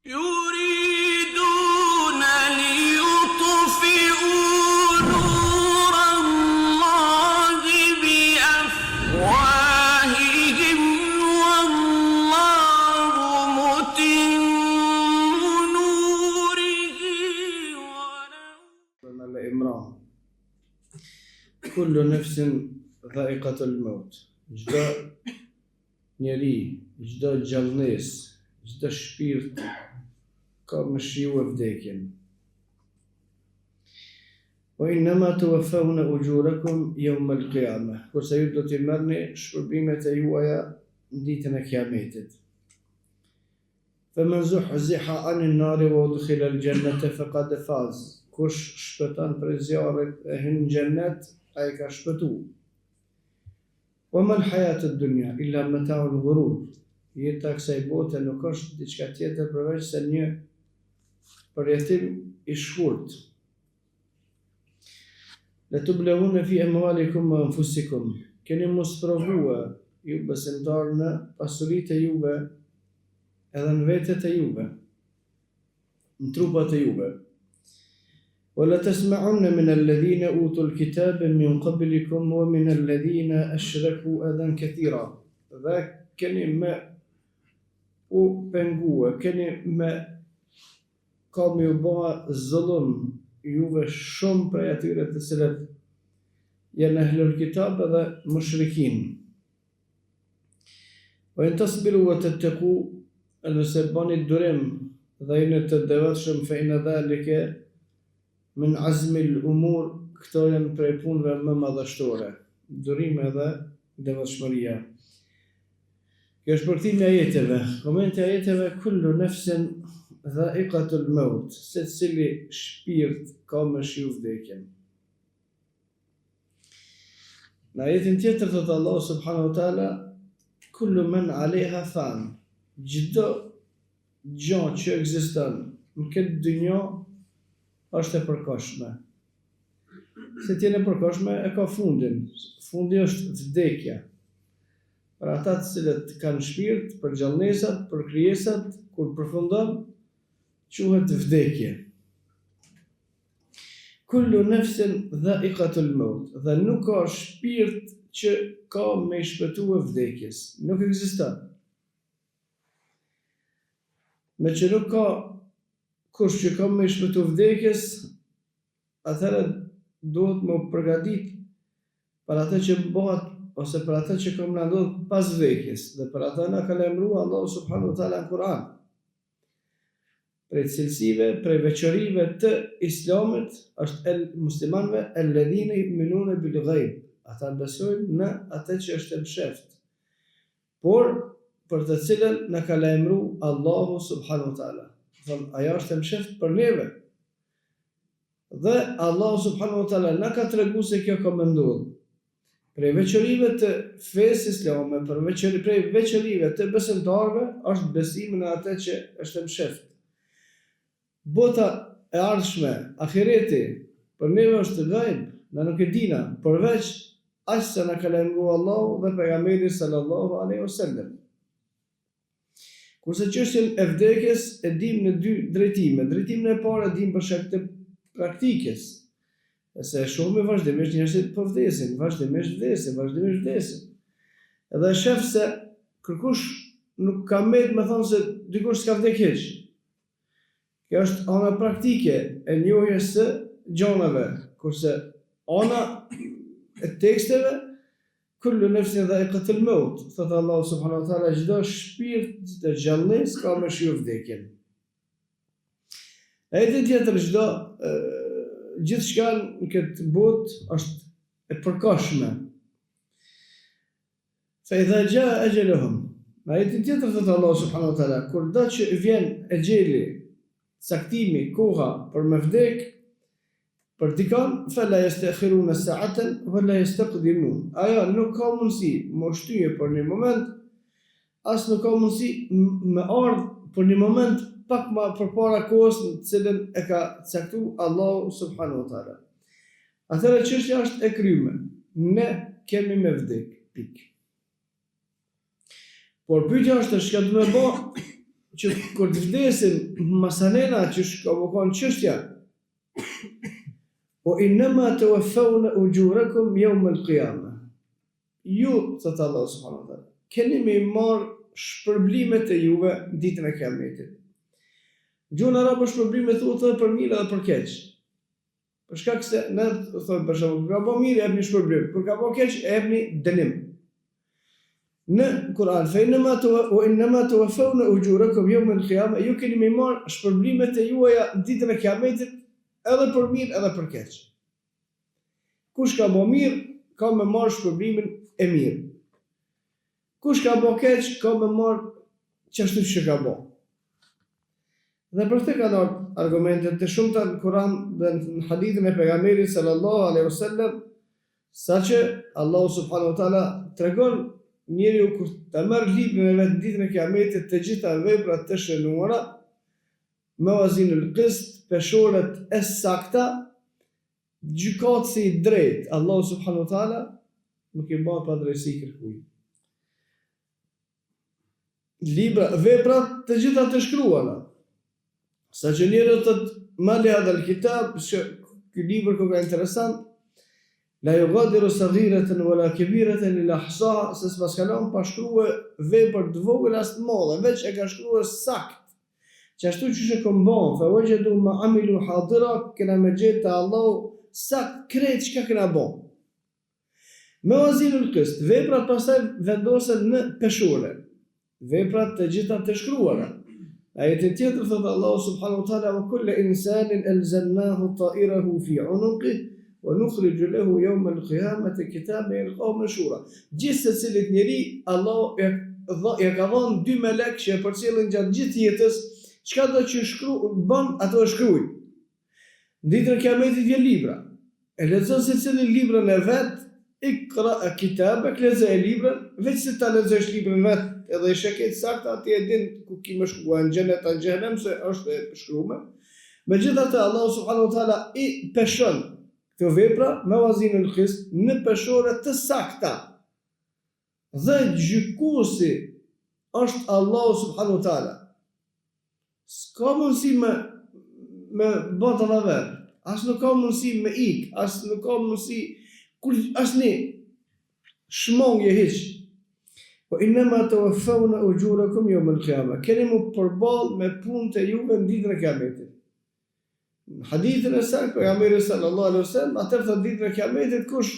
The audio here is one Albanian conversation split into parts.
يريدون ليطفئوا نور الله بأفواههم والله متم نوره ولو الإمران كل نفس ذائقة الموت. Çdo njeri, çdo gjallënes, çdo shpirt ka më shiu e vdekjen. Wa innama tuwaffawna ujurakum yawm al-qiyamah. Kurse ju do t'i merrni shpërblimet e juaja ditën e Kiametit. Faman zuhziha 'anil nari wa udkhila al-jannata faqad faz. Kush shpëton për zjarrit e hyn në xhennet, ai ka shpëtuar. Wa ma al-hayatu ad-dunya illa mata'u al-ghurur. Jeta e kësaj bote nuk është diçka tjetër përveç se një përjetim i shkurt. Latublawuna fi amwalikum wa anfusikum. Keni mos provua ju besimtar në pasuritë e juve edhe në vetët e juve, në trupat e juve. ولا تسمعن من الذين أوتوا الكتاب من قبلكم ومن الذين أشركوا أذى كثيرا. Dhe keni me u pengua, keni me ka me u bëha zullum juve shumë prej atyre të cilët janë ahlul kitab edhe mushrikin. Wa in tasbiru wa tattaqu, nëse bani durim dhe jeni të devotshëm, fa inna dhalika min azmi al-umur, këto janë prej punëve më madhështore, durime dhe devotshmëria. Kjo është përktimi i ajeteve. Komenti i ajeteve: kullu nafsin dha'iqatul maut, secili shpirt ka më shiu vdekjen. Në ajetin tjetër thotë Allah subhanahu wa taala: kullu man 'alayha fan. Çdo gjë që ekziston në këtë dynjë është e përkohshme. Se t'jene përkohshme e ka fundin. Fundi është vdekja. Për ata të cilët kanë shpirt, për gjallënesat, për krijesat, kur përfundon, quhet vdekje. Kullu nafsin dha'iqatul maut. Dhe nuk ka shpirt që ka me shpëtue vdekjes. Nuk ekziston. Me që nuk ka kush që ka me shpëtu vdekjes, atëherë duhet më përgatit për atë që bëhat, ose për atë që kam na ndodh pas vdekjes, dhe për atë na ka lajmëruar Allahu subhanahu wa taala në Kur'an. Prej cilësive, prej veçorive të Islamit është muslimanëve alladhina yu'minuna bil ghaib. Ata besojnë në atë që është e msheft, por për të cilën na ka lajmëruar Allahu subhanahu wa taala. Aja është e msheft për neve. Dhe Allah subhanahu wa taala na ka tregu se kjo ka më ndodhur. Prej veçorive të fesë islame, prej veçorive të besimtarëve është besimi në atë që është e msheft. Bota e ardhshme, ahireti, për neve është ghaib, na nuk e dina, përveç aq sa na ka lajmëruar Allahu dhe pejgamberi sallallahu alaihi wasallam. Kurse çështjen e vdekjes e dim në dy drejtime. Drejtimin e parë e dim për shkak të praktikës. Se shumë vazhdimisht njerëzit po vdesin, vazhdimisht vdesin. Edhe shef se kërkush nuk ka me thonë se dikush s'ka vdek hiç. Kjo është ana praktike e njohjes së gjonave, kurse ana e teksteve kullu nafsin dha'iqatul maut, thotë Allah subhanahu wa taala, çdo shpirt, çdo gjallënes ka më shiu vdekjen. Edhe tjetër çdo gjithçka në këtë botë është e përkohshme. Fa idha jaa ajaluhum. Edhe tjetër thotë Allah subhanahu wa taala, kur do që vjen ajali, caktimi, koha për me vdek, për dikon, fela yastakhiruna sa'atan wala yastaqdimun. Ajo nuk ka mundësi më shtyje për një moment, as nuk ka mundësi më ardh për një moment pak më përpara kohës në cilën e ka caktuar Allahu subhanahu wa taala. Atëherë çështja është e kryme. Ne kemi me vdek. Pik. Por pyetja është çka do të bë që kur të vdesin masanena që shkavokon çështja, o innama tuwaffawna ujurakum yawm al-qiyamah. Ju, thot Allah subhanahu wa taala, keni me marr shpërblimet e juve ditën e Kiametit. Gjuhën arabe shpërblime thuhet për mirë edhe për keq. Për shkak se ne thonë për shembull, ka bëu mirë jepni shpërblim, kur ka bëu keq jepni dënim. Në Kur'an, fa innama tuwaffawna ujurakum yawm al-qiyamah, ju keni me marr shpërblimet e juaja ditën e Kiametit, edhe për mirë edhe për keq. Kush ka bëu mirë, ka me marr shpërblimin e mirë. Kush ka bëu keq, ka me marr çashtu që ka bëu. Dhe për këtë kanë argumentet të shumta në Kur'an dhe në hadithin e pejgamberit sallallahu alaihi wasallam, saqë Allahu subhanahu wa taala tregon njeriu kur ta merr librin e vet ditën e Kiametit të gjitha veprat të shënuara, mawazinul qist, peshoret e sakta, gjykatësi i drejt, Allahu subhanahu wa taala nuk i bën pa drejtësi kërkuj. Libra, veprat të gjitha të shkruara. Sa që njërë të mali hadha l-kitab, që ky libër ka interesant, la yughadiru saghiratan wala kabiratan illa ahsaha, se s'pas kalon pa shkruar vepër të vogël as të mëdha, veç e ka shkruar sakt. Që ashtu që ka bën, fa wajadu ma amilu hadira, kena me gjetë Allahu sakt krejt çka kena bën. Mawazinul qist, veprat pastaj vendosen në peshore. Veprat të gjitha të shkruara. Ajetin tjetër thotë Allahu subhanahu wa taala, wa kullu insanin alzamnahu ta'irahu fi 'unuqihi wa nukhriju lahu yawm al-qiyamati kitaban yalqahu manshura. Gjithë secilit njeri Allahu ja ka dhënë dy melek që e përcjellin gjatë gjithë jetës, çka do që bën ato e shkruajnë. Ditën e Kiametit vjen libra. E lexon secili librën e vet, ikra kitabak, lexoj librën, veç se ta lexosh librën vet, edhe i sheket sakta ti e din ku ki më shkuar në xhenet apo xhenem se është e shkruar. Megjithatë Allahu subhanahu wa taala i peshon këto vepra me wazinul qist në peshore të sakta. Dhe gjykuesi është Allahu subhanahu wa taala. S'ka mundësi me bota në verë, as nuk ka mundësi me ik, as nuk ka mundësi asni shmongje hiç. Po innama tuwaffawna ujurakum yawm al-qiyamah. Keni mu përball me punët e juve në ditën e Kiametit. Në hadithin e saktë pejgamberi sallallahu alaihi wasallam atëherë thotë ditën e Kiametit kush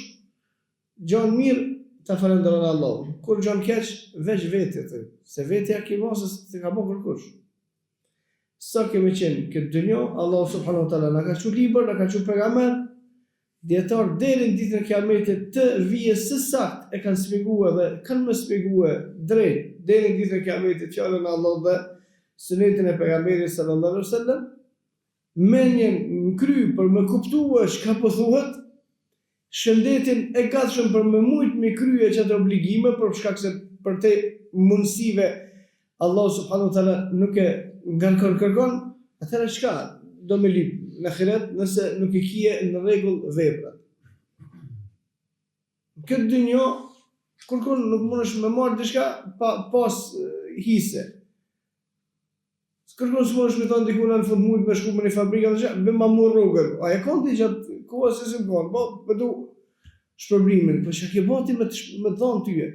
gjon mirë ta falenderon Allahun, kur gjon keq veç vetë, se vetja ki mos se ka bën kërkush. Sa kemi qenë këtë dynjë, Allahu subhanahu wa taala na ka thënë libër, na ka thënë pejgamber, dietar deri në ditën e Kiametit të vijë së sakt e kanë shpjeguar dhe kanë më shpjeguar drejt deri në ditën e Kiametit fjalën e Allahut dhe sunetin e pejgamberit sallallahu alaihi wasallam, menjen në kry për me kuptuar çka po thuhet, shëndetin e gatshëm për me mujt me krye çato obligime për shkak se për te mundësive Allahu subhanahu wa taala nuk e kërkon, atëherë çka do me lip në ahiret nëse nuk i kije në rregull veprat. Këtë dynjë kërkon nuk mundesh me marr diçka pas hise. Kërkon s'mundesh me thonë diku në fund mujt me shku në një fabrikë atë me ma mur rrugën. A e konti gjatë kohës se s'm kon, po du shpërblimin, po çka ke boti me dhon tyje.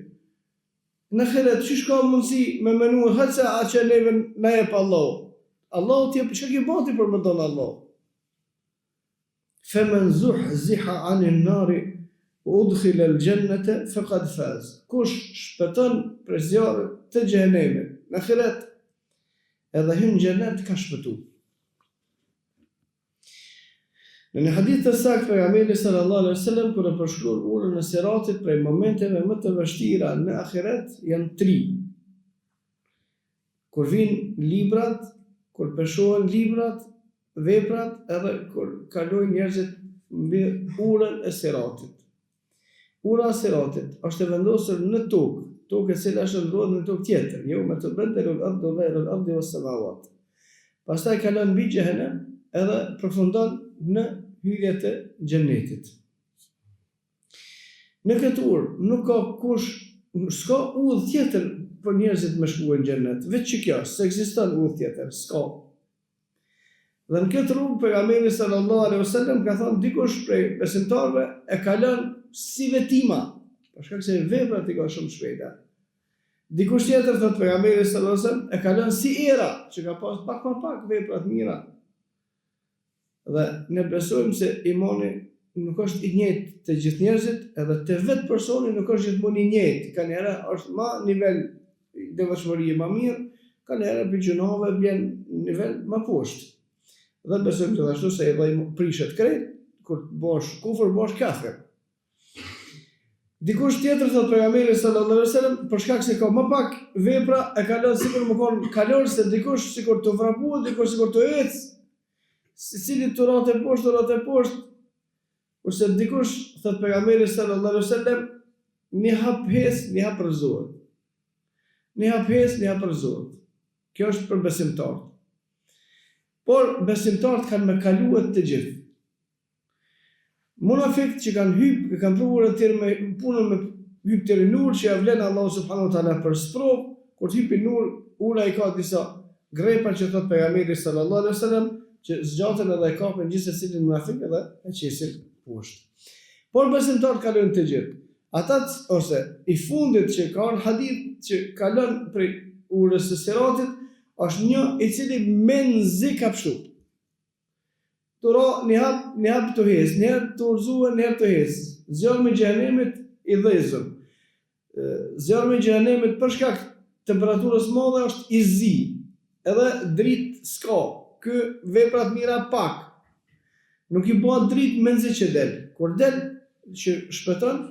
Në ahiret çish ka mundsi me menu hëse a që neve na jep Allahu. Allahu ti çka ke boti për më dhon Allahu. فمن زحزح عن النار وأدخل الجنة فقد فاز. Kush shpëton prej zjarrit të xhenemit në ahiret edhe hyn xhenet ka shpëtuar. Në një hadith të saktë pejgamberi sallallahu alaihi wasallam kur e përshkruan urën e siratit prej momenteve më të vështira në ahiret janë 3. Kur vijnë librat, kur peshohen librat, veprat edhe kur kalojnë njerëzit mbi urën e siratit. Ura e siratit është e vendosur në tokë e cila është ndrodhur në tokë tjetër, jo me të bëndër al-ardu ghayra al-ardi was-samawat. Pastaj kalon mbi xhenem edhe përfundon në hyrjet e xhenetit. Në këtë urë nuk ka kush, s'ka udhë tjetër për njerëzit me shkuar në xhenet. Vetë që kjo, se ekziston udhë tjetër, s'ka. Dhe në këtë rrugë pejgamberi sallallahu alaihi wasallam ka thënë dikush prej besimtarëve e ka lënë si vetima, për shkak se veprat i ka shumë shpejta. Dikush tjetër thot pejgamberi sallallahu alaihi wasallam e ka lënë si era, që ka pas pak vepra të mira. Dhe ne besojmë se imani nuk është i njëjtë të gjithë njerëzit, edhe të vetë personi nuk është gjithmonë i njëjtë. Ka njëra është ma nivel devotshmërie më mirë, ka njëra për gjunave bjen nivel më poshtë. Dhe besojmë të ashtu se edhe i prishet krejt, kur bosh kufër, bosh kafir. Dikush tjetër thot pejgamberi sallallahu alaihi wasallam, për shkak se ka më pak vepra, e ka lënë sikur më kon kalor se dikush sikur të vrapuat, dikush sikur të ecë, secili të rote poshtë, kurse dikush thot pejgamberi sallallahu alaihi wasallam, një hap hes, një hap rrezohet. Një hap hes, një hap rrezohet. Kjo është për besimtarët. Por besimtarët kanë me kaluar të gjithë. Munafiqët që kanë provuar të tjerë me punën me hyp të nur që ja vlen Allahu subhanahu wa taala për sprov, kur të hypi nur, ura i ka disa grepa që thot pejgamberi sallallahu alaihi wasallam, që zgjaten edhe e kapën gjithsesi munafiqët dhe e qesin poshtë. Por besimtarët kalojnë të gjithë. Ata ose i fundit që ka në hadith që kalon prej urës së siratit, është një i cili menzi ka pështu. Të ra një hap të hes, një herë të urzuar, një herë të hes. Zjarmi i xhenemit i dhezur. Zjarmi i xhenemit për shkak temperaturës madhe është i zi. Edhe dritë s'ka. Ky veprat mira pak. Nuk i bëhet dritë menzi që del. Kur del që shpëton,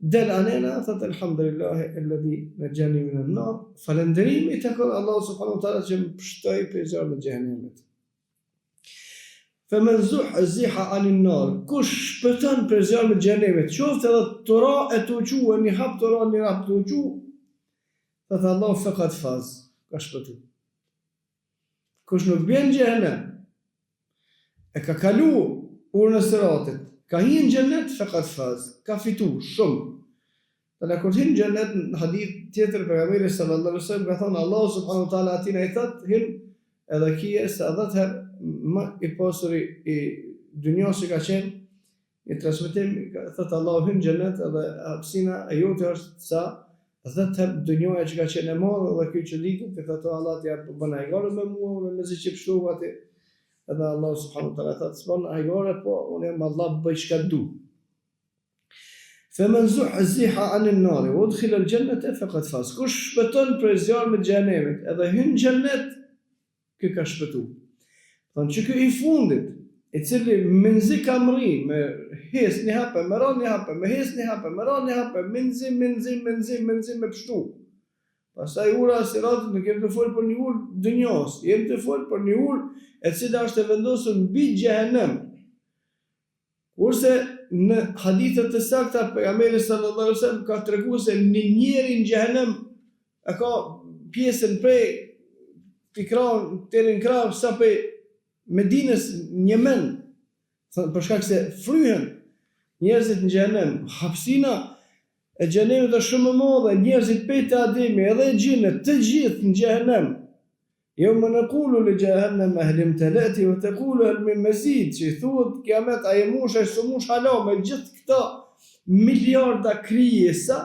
del anena, thot alhamdulillahi alladhi najjani min an-nar. Falënderimi tek Allahu subhanahu wa taala që më pështoi prej zjarmit të xhenemit. Faman zuhziha anin nar, kush shpëton prej zjarmit të xhenemit, qoftë edhe të ra e të uquë, një hap të ra, një hap të uquë, thot Allahu faqat faz, ka shpëtuar. Kush nuk bjen në xhenem, e ka kalu urën e siratit, ka hinë xhenet, faqat faz, ka fitu shumë. Dhe kur hinë xhenet, në hadith tjetër pejgamberi sallallahu alaihi wasallam ka thënë Allahu subhanahu wa taala atina i thot hin edhe kije se 10 herë më i pasuri i dunjos që ka qenë i transmetim, thot Allahu hin xhenet edhe hapësina e jote është sa 10 herë dunjoja që ka qenë e madhe dhe ky që litet të thotë Allah t'ja bën ajgore me mua, me zi që pështu aty. Edhe Allah subhanahu wa taala thotë s'bën ajgore, po unë jam Allah bëj çka du. Faman zuhziha anin nar wa udkhila al-jannata faqad faz. Kush shpëton prej zjarmit të xhenemit edhe hyn në xhenet, ky ka shpëtuar. Thonë që ky i fundit, i cili menzi ka mri me hes një hape, me ra një hape, me hes një hape, me ra një hape, menzi me pështu. Pastaj ura siratit nuk jem të folë për një urë dënjos, jem të folë për një urë e cila është e vendosur mbi xhehenem. Kurse në hadithet të sakta pejgamberi sallallahu alaihi wasallam ka treguar se një njeri në xhehenem e ka pjesën prej pikran deri në krah sa pe Medinës në Yemen, për shkak se fryhen njerëzit në xhenem, hapësina e xhenemit është shumë e madhe, njerëzit pejt e Ademi edhe xhinët të gjithë në xhenem. Yawma naqulu li jahannam hal imtalati wa taqulu hal min mazid, që thuhet kiamet a e mush ai s'mush hala me gjithë këto miliarda krijesa,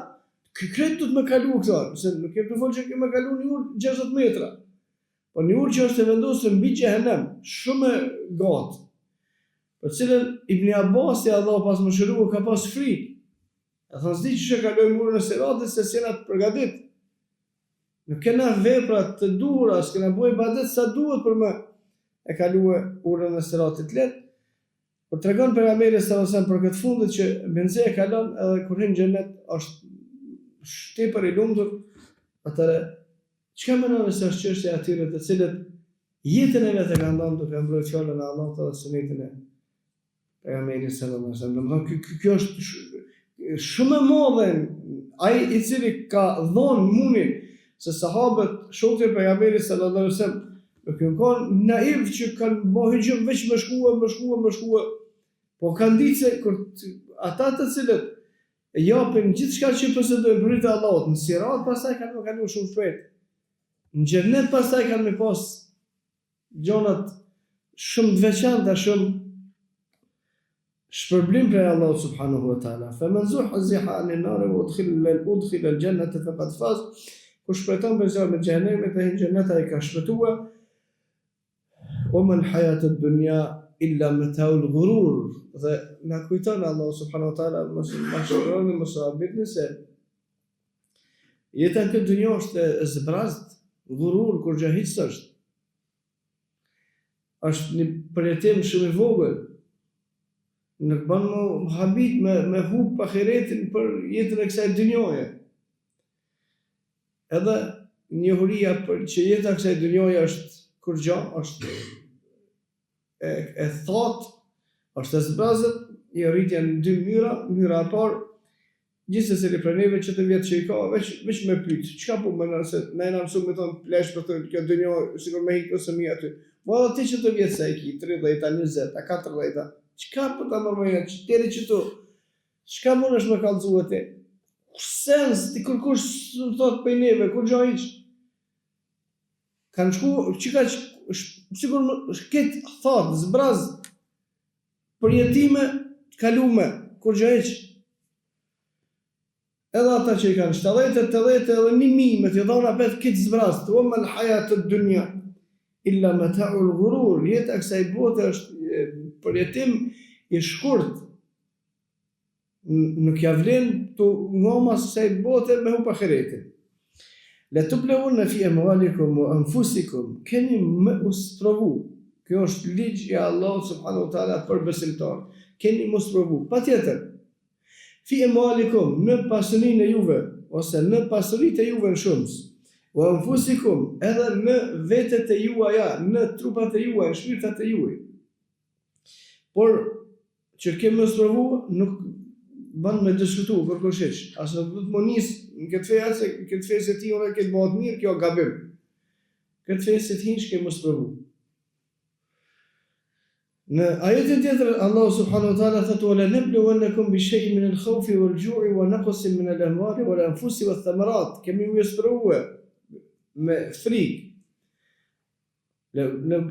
këtë do të më kalu këto, se nuk kem të folë që kem më kalu një urë 60 metra. Po një urë që është e vendosur mbi xhehenem, shumë gatë, për cilën Ibn Abbas i Allah pas më shërua ka pas frikë. E thonë s'di që kalojmë urën e siratit se s'jena të përgatit. Nuk kena veprat të duhura, s'kena bëj ibadet sa duhet për më e kalue urën e siratit letë. Por tregon pejgamberi sallallahu alaihi wasallam për këtë fundit që benzi e kalon edhe kur hyn në xhenet është tepër i lumtur, atëre çka mendon se është çështja atyre të cilët jetën e vetë kanë dhënë duke mbrojtur fjalën e Allahut dhe sunetin e pejgamberit sallallahu alaihi wasallam. Domethënë kjo është shumë e madhe. Ai i cili ka dhënë munin se sahabët shokët e pejgamberit sallallahu alaihi wasallam nuk kanë naiv që kanë mohë veç më shkua, po kanë ditë se kur ata të cilët e japin gjithçka që posedojnë për hir të Allahut, në sirat pastaj kanë me kalu shumë shpejt. Në xhennet pastaj kanë me pas gjonat shumë të veçanta, shumë shpërblim për Allahu subhanahu wa taala. Faman zuhziha 'anil nar wa udkhila al-jannata faqad faz. Kush shpëton për zjarrin e xhenemit dhe hyn xhennet ai ka shpëtuar. Wa man hayatu ad-dunya illa mata'ul ghurur. Dhe na kujton Allahu subhanahu wa taala mos mashtroni mos habitni se jeta në këtë dunjë është e zbrazët, ghurur kur gjë hiç s'është. Është një përjetim shumë i vogël. Nuk bën më habit me hub ahiretin për jetën e kësaj dunjoje. Edhe njohuria për që jeta e kësaj dunjoje është kur gjë është e thotë, është e zbrazët, i rritja në dy mënyra. Mënyra e parë, gjithsesi për neve që të vjetë që i ka, veç me pyet, çka po mënon se na jena mësuar me thon plesh për të kjo dunjë, sikur me hik ose mi aty. Po ti që të vjetë sa i ki 30, 20, 40, çka po ta marrë që deri që tu, çka mundesh me kallëzue ti? Sens ti kërkosh thot për neve, kur gjë hiç. Kanë shku, çka sikur këtë thot zbraz për jetime kalume, kur gjë hiç. Edhe ata që i kanë 70, 80 edhe 1000 me të dhona vetë këtë zbraz, wa mal hayatud dunya illa mata'ul ghurur. Jeta e kësaj bote është përjetim i shkurt. Nuk ja vlen të ngomas kësaj bote me hub ahiretin. La tublawunna fi amwalikum wa anfusikum, keni më usprovu. Kjo është ligj i Allahut subhanahu wa taala për besimtar. Keni më usprovu. Patjetër. Fi amwalikum, në pasurinë e juve ose në pasuritë e juve në shumës. Wa anfusikum, edhe në vetët e juaja, në trupat e juaj, në shpirtat e juaj. Por që kemi usprovu nuk bën me diskutu për kushish. Asë do të monis në këtë fejë se këtë fejë se ti ora këtë bëhet mirë, kjo gabim. Këtë fejë se ti kemi usprovu. Në ajetin tjetër Allah subhanahu wa taala thotë wala nabluwannakum bi shay'in min al-khawfi wal-ju'i wa naqsin min al-amwali wal-anfusi wath-thamarat. Kemi usprovuar me frikë.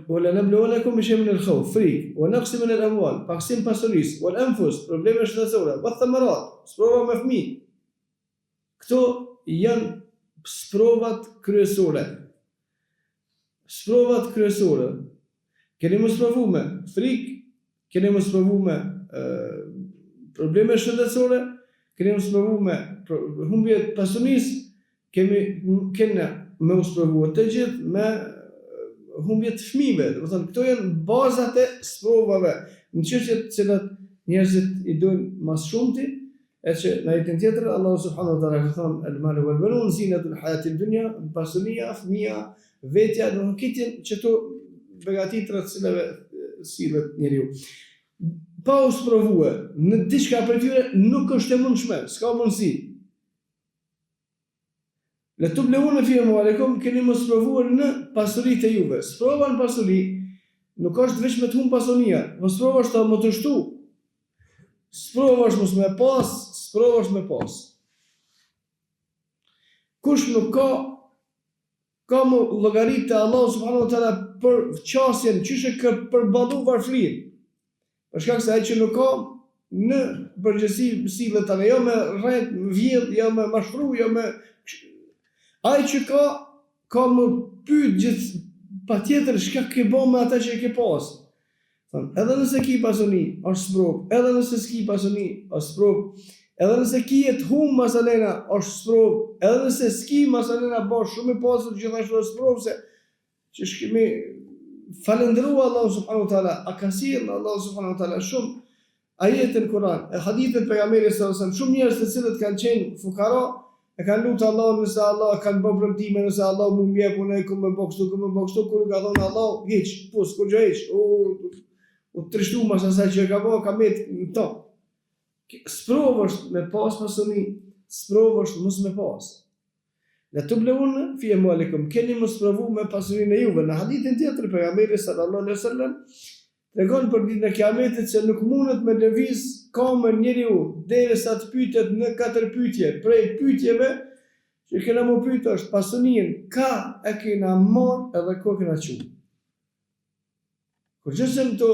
Wala nabluwannakum bi shay'in min al-khawf, frikë, wa naqsin min al-amwal, paksim pasurisë, wal-anfus, probleme shëndetësore, wath-thamarat, sprova me fëmijë. Këto janë sprovat kryesore. Sprovat kryesore. Keni mos provu me frikë, keni mos provu me probleme shëndetësore, keni mos provu me humbje pasurisë, keni mos provu të gjithë me humbje të fëmijëve. Do të thonë këto janë bazat e sprovave. Në çështjet të cilat njerëzit i dojnë më shumti, e që në ajetin tjetër Allahu subhanahu wa taala ka thënë al-malu wal-banun zinatul hayatid dunya, pasuria, fëmia, vetja, do të thonë që to begatitra të cilave sillet njeriu. Pa u sprovuar në diçka për tyre nuk është e mundshme, s'ka mundësi. Le tublawunna fi amwalikum, keni mos provuar në pasuritë e juve. Sprova në pasuri nuk është vetëm me të humb pasunia, po sprova është të mos të shtu. Sprova është mos me pas, sprova është me pas. Kush nuk ka më llogarit të Allahu subhanahu wa taala për qasjen, çështë ka përballu varfrin. Për shkak se ai që nuk ka në përgjithësi sillet tani jo me rreth, vjedh, jo me mashtru, jo me ai që ka më pyet gjithë patjetër çka ke bën me ata që ke pas. Edhe nëse ki pasuni, është sprov, edhe nëse s'ki pasuni, është sprov. Edhe nëse ki e të humë masalena, është sprov. Edhe nëse s'ki masalena, bësh shumë i pasur gjithashtu është sprov, se që shkemi falendrua Allahu subhanahu wa taala, a ka sjellë Allahu subhanahu wa taala shumë ajete në Kur'an, e hadithet pejgamberit sallallahu alajhi wasallam, shumë njerëz të cilët kanë qenë fukara, e kanë lutur Allahun nëse Allah kanë bërë premtime, nëse Allah më mbjep unë ku më bëj kështu, kur ka thonë Allah, hiç, pus, kur gjë hiç, u trishtu mas asaj që ka bëu, ka met në to. Sprov është me pas pasuni, sprov është mos me pas. La tublawunna fi amwalikum, keni mos provu me pasurinë e juve. Në hadithin tjetër pejgamberi sallallahu alaihi wasallam tregon për ditën e Kiametit se nuk mundet me lëviz s'kamën njeriu derisa të pyetet në 4 pyetje. Prej pyetjeve që kena më pyet është pasuninë ka e kena marrë edhe ku kena qenë. Kur gjësëm të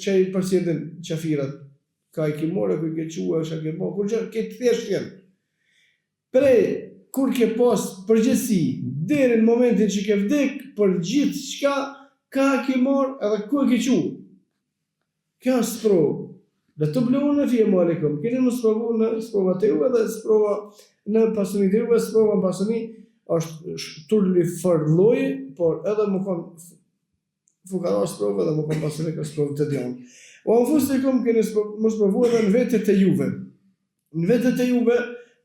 që i përsjedin qafirat, ka i ki more, ku i ke qua, është a ke po, kur gjë, ke të thjesht jenë. Prej, kur ke pas përgjithsi, deri në momentin që ke vdek, për gjithë qka, ka i ke marrë edhe ku i ke qua. Kjo është sprovë. Dhe të blehu në fje më alikum, keni më sprovu në sprova të juve dhe sprova në pasuni të juve, sprova në pasuni është turli fërloj, por edhe më konë fukara sprovë dhe më konë pasuni ka sprovë të djonë. O në fustikum keni më sprovu edhe në vetët e juve. Në vetët e juve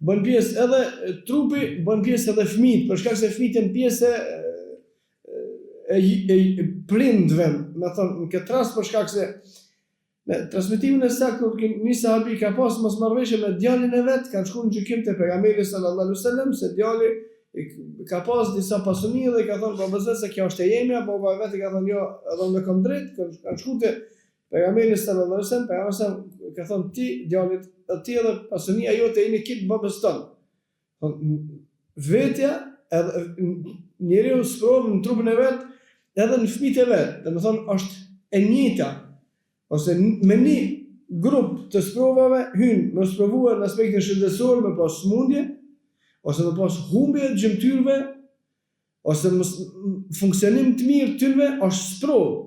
bën pjesë edhe trupi, bën pjesë edhe fëmijët, për shkak se fëmijët janë pjesë e prindve, me thonë në këtë rast për shkak se në transmetimin e saktë kur një sahabi ka pas mosmarrëveshje me djalin e vet, kanë shkuar në gjykim te pejgamberi sallallahu alaihi wasallam se djali ka pas disa pasuni dhe ka thonë po se kjo është e jemja, po vetë ka thonë jo, edhe unë kam drejt, kanë shkuar te pejgamberi sallallahu alaihi wasallam, pejgamberi ka thonë ti djalit ti edhe pasunia jote jeni kit babës ton. Vetja edhe njeriu sprovë në trupin e vet edhe në fëmijët e vet, domethënë është e njëjta. Ose me një grup të sprovave hynë me sprovuar në aspektin shëndetësor me pas smundje, ose me pas humbje të gjymtyrëve, ose funksionim të mirë të tyre është sprovë.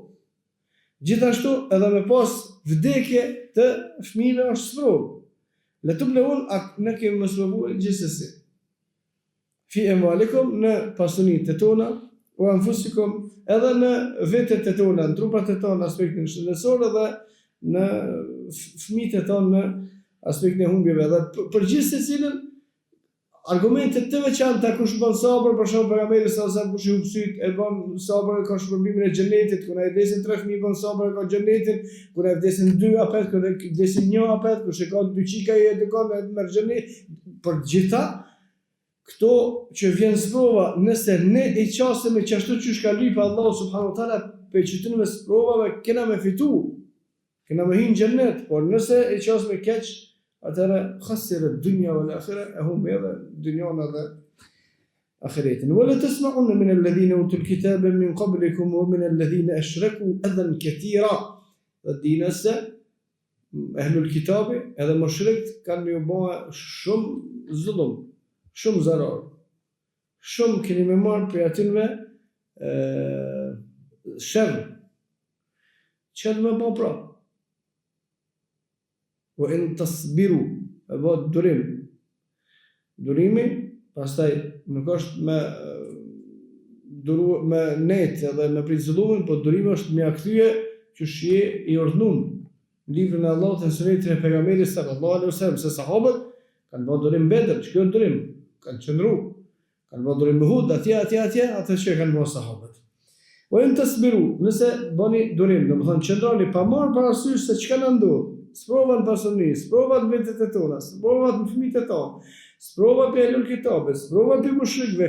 Gjithashtu edhe me pas vdekje të fëmijëve është sprovë. Le të blehun ne kemi më sprovuar gjithsesi. Fi emwalikum në pasunitë tona, o anfusikum edhe në vetet e tona, në trupat e tona, aspektin shëndetësor edhe në fëmijët e tonë në aspektin e humbjeve. Dhe për gjithë secilin argumentet të veçanta kush bën sabër, për shembull pejgamberi sallallahu alajhi wasallam kush i hupsyt e bën sabër ka shpërblimin e xhenetit, kur ai vdesin 3 fëmijë bën sabër ka xhenetin, kur ai vdesin 2 apo kur ai vdesin 1 apo kur shikon 2 çika i edukon me xhenet, për gjitha këto që vjen sprova, nëse ne i qasim me qashtu që shka lipa Allah subhanahu wa ta'ala për qytynëve sprovave, kena me fitu, kena me hinë gjennet, por nëse i qasim me keq, atëre khasirë dënja vë l'akhira, e hume edhe dënjona dhe akhiretin. Vële të sma'unë min alladhina utul kitabe min qablikum wa min alladhina ashraku adhan katira. Dhe dina se ehlul kitabi edhe mushrikt kanë ju bëhe shumë zullum, shumë zarar. Shumë keni me marrë për atinve shërë. Qëllë me po pra. O in të sbiru, e bëtë durim. Durimi, pastaj nuk është me netë edhe me prizullumin, po durimi është me akthyje që shje i ordnun. Në livrën e Allah të nësënetin e pejgamberi sallallahu alaihi wasallam, se sahabët kanë bëtë durim bedër, që kjo është durim? Kanë qëndru, kanë bëtë durim Uhud, atje, atë që kanë bëtë sahabët. O e në të sbiru, nëse bëni durim, dhe më thënë qëndrani, pa marë parasysh se që kanë ndodhë, sprova në pasoni, sprova në vetet e tona, sprova në fëmijët e tonë, sprova për ehlul kitabe, sprova për mushrikëve,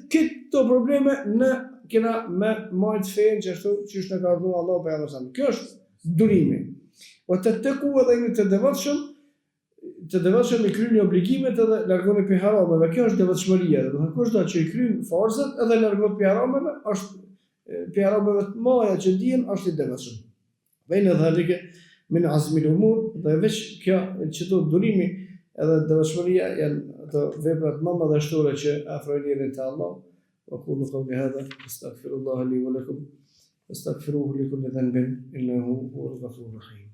këto probleme në kena me majtë fejnë që është në ka ardhur Allah për janë. Kjo është durimi. O të teku edhe një të devotshëm i kryen obligimet edhe largohen prej harameve. Kjo është devotshmëria. Do të thonë kushdo që i kryen farzat edhe largohet prej harameve, është prej harameve të mëdha që dihen është i devotshëm. Vjen dhalike min azmil umur, dhe veç kjo çdo durimi edhe devotshmëria janë ato veprat më madhështore që afrojnë njerin te Allah. وأقول قولي هذا أستغفر الله لي ولكم استغفروه لكل ذنب إنه هو الغفور الرحيم